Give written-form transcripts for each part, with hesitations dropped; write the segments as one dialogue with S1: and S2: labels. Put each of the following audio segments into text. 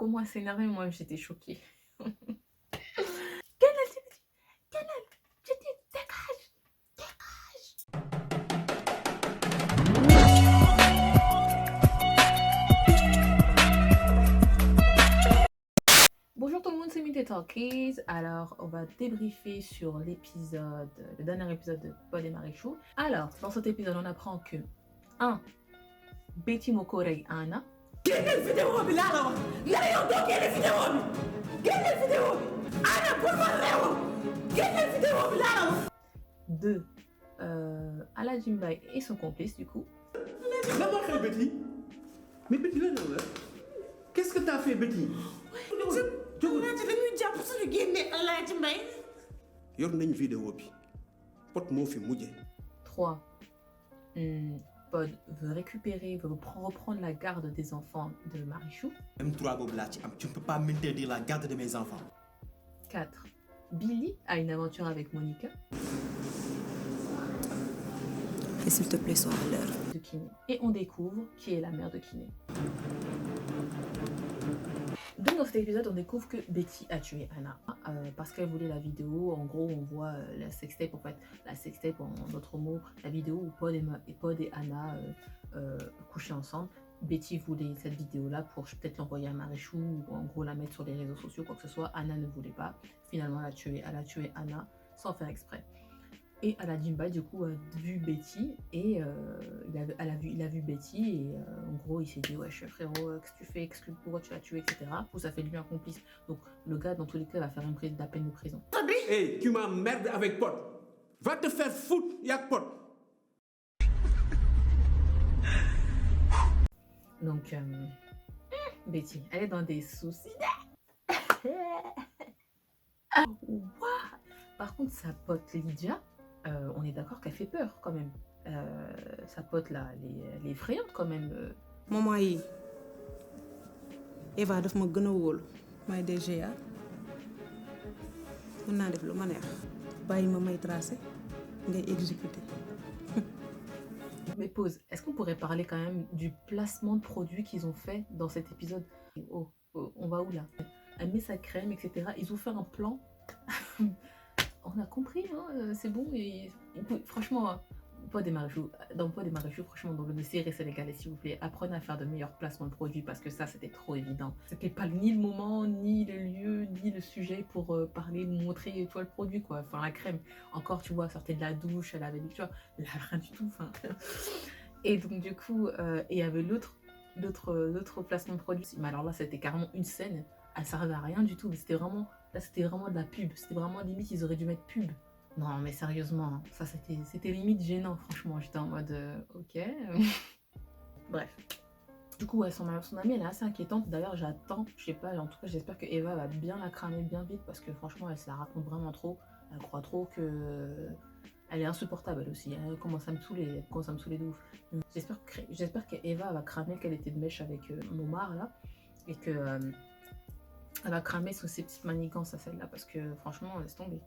S1: comment s'énerver, moi j'étais choquée. Canal, Canal, je dis dégage, Bonjour tout le monde, c'est Mité Talkies. Alors, on va débriefer sur l'épisode, le dernier épisode de Pod et Marichou. Alors, dans cet épisode, on apprend que 1. Betty Mokore Anna.
S2: génneel vidéo bi laa la wax nga ne yow doo génne vidéo bi génneel vidéo bi Anna pour ma réew génneel vidéo bi laa la wax.
S1: 2. Ala Jimbay et son complice du coup.
S3: lan moo xew Betty mais Betty lan la qu'est-ce que t'as fait Betty.
S2: Alaaji dañuy jàpp suñu génne Alaaji Mbay.
S3: yor nañ vidéo bi Pod moo fi mujje.
S1: 3. Pod veut récupérer, veut reprendre la garde des enfants de Marichou.
S4: M3 boobu laa ci am, tu ne peux pas m'interdire la garde de mes enfants.
S1: 4. Billy a une aventure avec Monica.
S2: Et s'il te plaît, sois à l'heure.
S1: De Kiné. Et on découvre qui est la mère de Kiné. Donc dans cet épisode, on découvre que Betty a tué Anna parce qu'elle voulait la vidéo. En gros, on voit la sextape, en fait, la sextape en d'autres mots, la vidéo où Pod et Anna couchaient ensemble. Betty voulait cette vidéo-là pour peut-être l'envoyer à Marichou ou en gros la mettre sur les réseaux sociaux, quoi que ce soit. Anna ne voulait pas. Finalement, elle a tué Anna sans faire exprès. Et Ala Jimba, du coup, a vu Betty et il a vu Betty et en gros, il s'est dit ouais, frérot, qu'est-ce que tu fais, pourquoi tu l'as tué, etc. Du coup, ça fait de lui un complice. Donc, le gars, dans tous les cas, va faire la peine de prison.
S3: Hey, tu m'emmerdes avec Pod. Va te faire foutre, yak Pod.
S1: Donc, Betty, elle est dans des soucis. Wow. Par contre, sa pote Lydia, on est d'accord qu'elle fait peur quand même. Sa pote là, elle est effrayante quand même.
S2: Moment yi Eva daf ma gën a wóolu may DGA mën naa def lu ma neex bàyyi ma may tracé ngay exécuter.
S1: Mais pause, est-ce qu'on pourrait parler quand même du placement de produits qu'ils ont fait dans cet épisode? Oh, on va où là? Elle met sa crème, etc. Ils ont fait un plan. On a compris, hein, c'est bon. Et franchement, Pod et Marichou, franchement, dans le série sénégalais, s'il vous plaît, apprenez à faire de meilleurs placements de produits parce que ça, c'était trop évident. C'était pas ni le moment, ni le lieu, ni le sujet pour parler, montrer, toi, le produit, quoi. Enfin, la crème. Encore, tu vois, elle sortait de la douche, elle avait du, tu vois, elle avait rien du tout. Enfin. Et donc, du coup, il y avait l'autre placement de produit. Mais alors là, c'était carrément une scène. Elle servait à rien du tout, mais c'était vraiment de la pub. C'était vraiment limite, ils auraient dû mettre pub. Non, mais sérieusement, ça c'était limite gênant, franchement. J'étais en mode, ok. Bref. Du coup, ouais, son amie, elle est assez inquiétante. D'ailleurs, j'attends, je sais pas, en tout cas, j'espère que Eva va bien la cramer bien vite parce que franchement, elle se la raconte vraiment trop. Elle croit trop que. Elle est insupportable, elle aussi. Elle commence à me saouler de ouf. J'espère que Eva va cramer qu'elle était de mèche avec Momar, là. Et que. Elle va cramer sous ses petites manigances à celle-là parce que franchement, laisse tomber.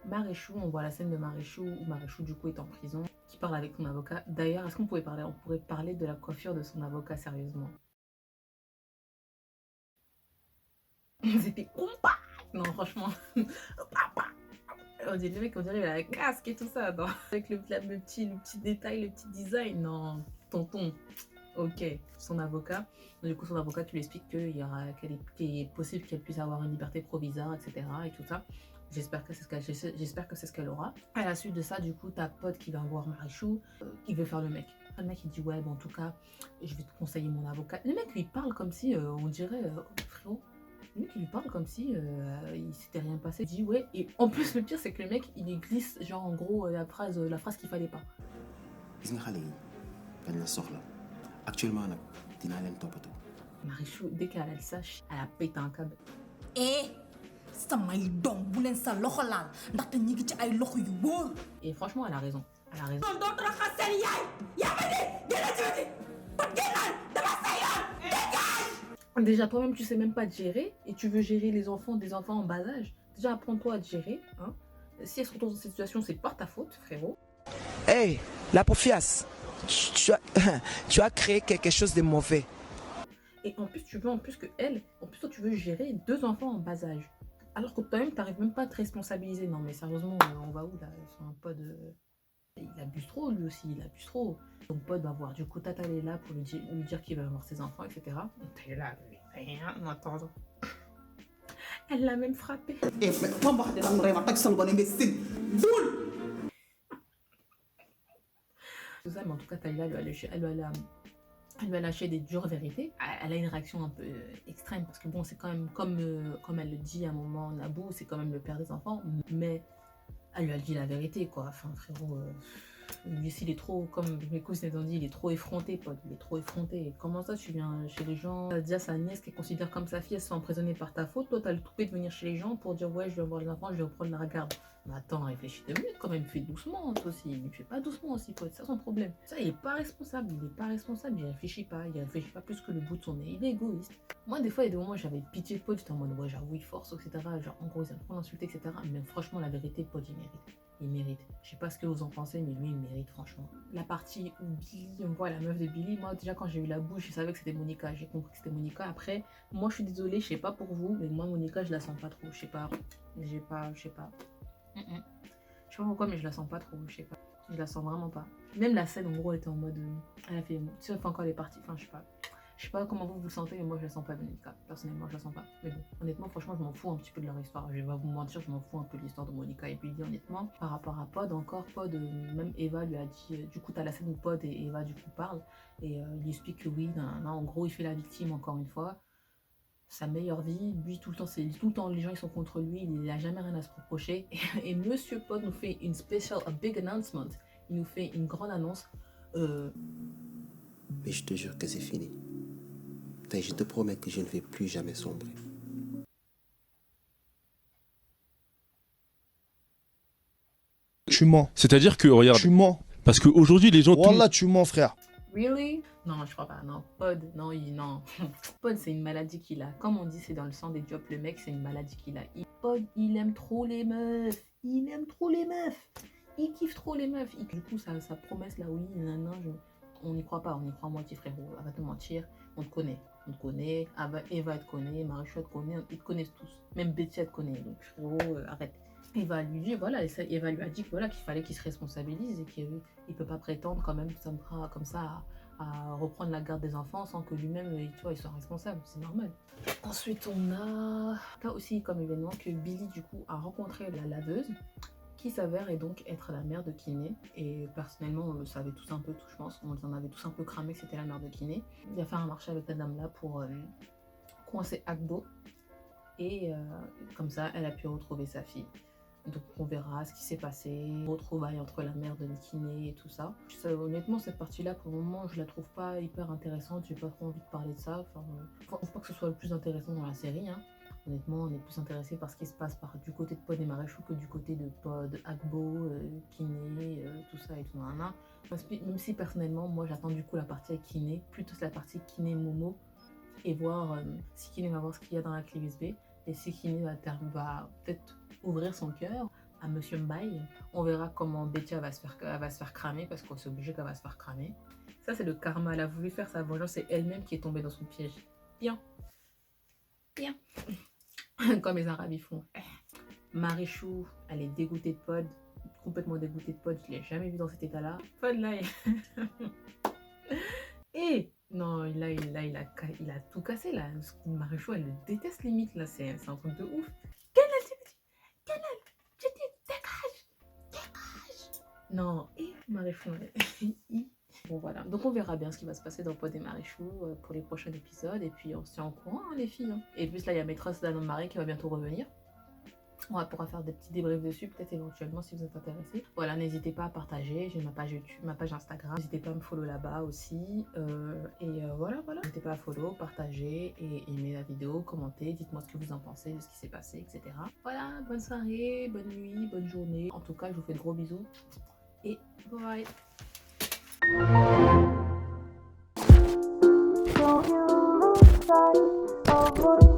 S1: Marichou, on voit la scène de Marichou où Marichou du coup est en prison, qui parle avec son avocat. D'ailleurs, est-ce qu'on pourrait parler de la coiffure de son avocat sérieusement? C'était compas. Non, franchement. On dirait le mec, on dirait la casque et tout ça, non. Avec le petit détail, le petit design. Non, tonton. Ok, son avocat. Du coup, son avocat, tu lui expliques qu'il est possible qu'elle puisse avoir une liberté provisoire, etc. et tout ça. J'espère que c'est ce qu'elle aura. À la suite de ça, du coup, ta pote qui va voir Marichou, qui veut faire le mec. Le mec, il dit ouais, bon, en tout cas, je vais te conseiller mon avocat. Le mec lui parle comme si, on dirait, frérot. Le mec, il lui parle comme si il s'était rien passé. Il dit ouais, et en plus, le pire, c'est que le mec, il y glisse, genre, en gros, la phrase qu'il fallait pas.
S4: Gis nga xale yi dañ la soxla actuellement nag dinaa leen toppatoo.
S1: Marichou, dès qu'elle a le sache, elle a pété un câble.
S5: samay doom bu leen sa loxo laal ndaxte ñi ngi ci ay loxo yu wóor.
S1: Et franchement, elle a raison. Elle a raison.
S2: man doo toroxal seen yaay yaa ma di génn ci biti Pod génnal dama sa yoon dégage.
S1: Déjà, toi-même, tu sais même pas te gérer et tu veux gérer des enfants en bas âge. Déjà, apprends-toi à te gérer. Hein. Si elle se retrouve dans cette situation, c'est pas ta faute, frérot.
S6: Hey, la Profias, tu as créé quelque chose de mauvais.
S1: Et en plus, tu veux en plus que elle, en plus toi tu veux gérer 2 enfants en bas âge. Alors que toi-même, t'arrives même pas à te responsabiliser. Non mais sérieusement, on va où là? C'est un pote de... Il abuse trop lui aussi, il abuse trop. Ton pote va voir du coup Tata est là pour lui dire qu'il va avoir ses enfants, etc. Et t'es là, lui, rien en attendant. Elle l'a même frappé.
S2: Eh, mais comment on va dire que tu es un bon imbécile? Boule!
S1: Tout ça, mais en tout cas, Taïla, elle lui a lâché des dures vérités. Elle a une réaction un peu extrême parce que bon, c'est quand même comme elle le dit à un moment, Nabou, c'est quand même le père des enfants, mais elle lui a dit la vérité, quoi. Enfin, frérot, lui aussi, il est trop, comme mes cousines ont dit, il est trop effronté, pote. Il est trop effronté. Comment ça, tu viens chez les gens, t'as dit à sa nièce qu'elle considère comme sa fille, elle se fait emprisonner par ta faute. Toi, t'as le toupet de venir chez les gens pour dire, ouais, je vais voir les enfants, je vais reprendre la garde. Mais attends, réfléchis 2 minutes quand même, fais doucement, toi aussi. Il fait pas doucement aussi, pote, c'est ça son problème. Ça, il est pas responsable, il réfléchit pas plus que le bout de son nez, il est égoïste. Moi, des fois, il y a des moments où j'avais pitié de pote, j'étais en mode, ouais, j'avoue, il force, etc. Genre, en gros, ils aiment trop l'insulter, etc. Mais franchement, la vérité, pote, il mérite. Il mérite. Je sais pas ce que vous en pensez, mais lui, il mérite, franchement. La partie où Billy, on voit la meuf de Billy, moi, déjà, quand j'ai eu la bouche, je savais que c'était Monica. J'ai compris que c'était Monica. Après, moi, je suis désolée, je sais pas pour vous, mais moi, Monica, je la sens pas trop. Je sais pas. Je sais pas. Je sais pas pourquoi, mais je la sens pas trop. Je sais pas. Je la sens vraiment pas. Même la scène, en gros, elle était en mode. Elle a fait. Tu sais, quand elle est partie. Enfin, je sais pas. Je sais pas comment vous le sentez, mais moi je la sens pas, Monica. Personnellement, je la sens pas. Mais bon, honnêtement, franchement, je m'en fous un petit peu de leur histoire. Je vais pas vous mentir, je m'en fous un peu de l'histoire de Monica et Billy, honnêtement. Par rapport à Pod, même Eva lui a dit. Du coup, t'as la scène où Pod et Eva, du coup, parlent. Et il lui explique que oui, en gros, il fait la victime encore une fois. Sa meilleure vie, lui, tout le temps, les gens ils sont contre lui, il n'a jamais rien à se reprocher. Et Monsieur Pod nous fait a big announcement. Il nous fait une grande annonce.
S4: Mais je te jure que c'est fini. Je te promets que je ne vais plus jamais sombrer.
S6: Tu mens.
S7: C'est-à-dire que, regarde,
S6: Tu mens.
S7: parce qu'aujourd'hui, les gens...
S6: Wallah, tu mens, frère.
S1: Really? Non, je crois pas. Non, Pod, non. Pod, c'est une maladie qu'il a. Comme on dit, c'est dans le sang des jobs. Le mec, c'est une maladie qu'il a. Pod, il aime trop les meufs. Il aime trop les meufs. Il kiffe trop les meufs. Du coup, sa promesse là, oui, on n'y croit pas. On y croit à moitié, frérot. Arrête de mentir. On te connaît. Eva te connaît. Marichou te connaît. Ils te connaissent tous. Même Betty te connaît. Donc, frérot, arrête. Eva lui dit, voilà, Eva lui a dit qu'il fallait qu'il se responsabilise et qu'il ne peut pas prétendre quand même comme ça à reprendre la garde des enfants sans que lui-même il soit responsable, c'est normal. Ensuite on a aussi comme événement que Billy du coup a rencontré la laveuse qui s'avère donc être la mère de Kiné, et personnellement on le savait tous un peu, je pense, on en avait tous un peu cramé que c'était la mère de Kiné. Il a fait un marché avec la dame là pour coincer Agbo et comme ça elle a pu retrouver sa fille. Donc on verra ce qui s'est passé, retrouvailles entre la mère de Kiné et tout ça. Honnêtement, cette partie-là, pour le moment, je la trouve pas hyper intéressante. J'ai pas trop envie de parler de ça. Enfin, je trouve pas que ce soit le plus intéressant dans la série. Hein. Honnêtement, on est plus intéressé par ce qui se passe du côté de Pod et Marichou que du côté de Pod, Agbo, Kiné, tout ça et tout. Même si personnellement, moi j'attends du coup la partie avec Kiné, plutôt la partie Kiné-Momo, et voir si Kiné va voir ce qu'il y a dans la clé USB. Et si Kiné va peut-être ouvrir son cœur à Monsieur Mbaye, on verra comment Betty va se faire cramer, parce qu'on s'est obligé qu'elle va se faire cramer. Ça, c'est le karma. Elle a voulu faire sa vengeance, c'est elle-même qui est tombée dans son piège. Bien. Comme les Arabes ils font. Marichou, elle est dégoûtée de Pod, complètement dégoûtée de Pod. Je l'ai jamais vu dans cet état-là. Pod là, et non, là, il a tout cassé là. Marichou, elle le déteste limite là. C'est un truc de ouf. Canal, je dis dégage. Non, et Marichou. Bon voilà, donc on verra bien ce qui va se passer dans Pod et Marichou pour les prochains épisodes. Et puis on se tient au courant, hein, les filles. Hein. Et puis là, il y a Maîtresse d'Anne Marie qui va bientôt revenir. On pourra faire des petits débriefs dessus, peut-être éventuellement si vous êtes intéressés. Voilà, n'hésitez pas à partager. J'ai ma page YouTube, ma page Instagram. N'hésitez pas à me follow là-bas aussi. Voilà. N'hésitez pas à follow, partager et aimer la vidéo, commenter. Dites-moi ce que vous en pensez de ce qui s'est passé, etc. Voilà, bonne soirée, bonne nuit, bonne journée. En tout cas, je vous fais de gros bisous. Et bye.
S8: Don't you lose sight of what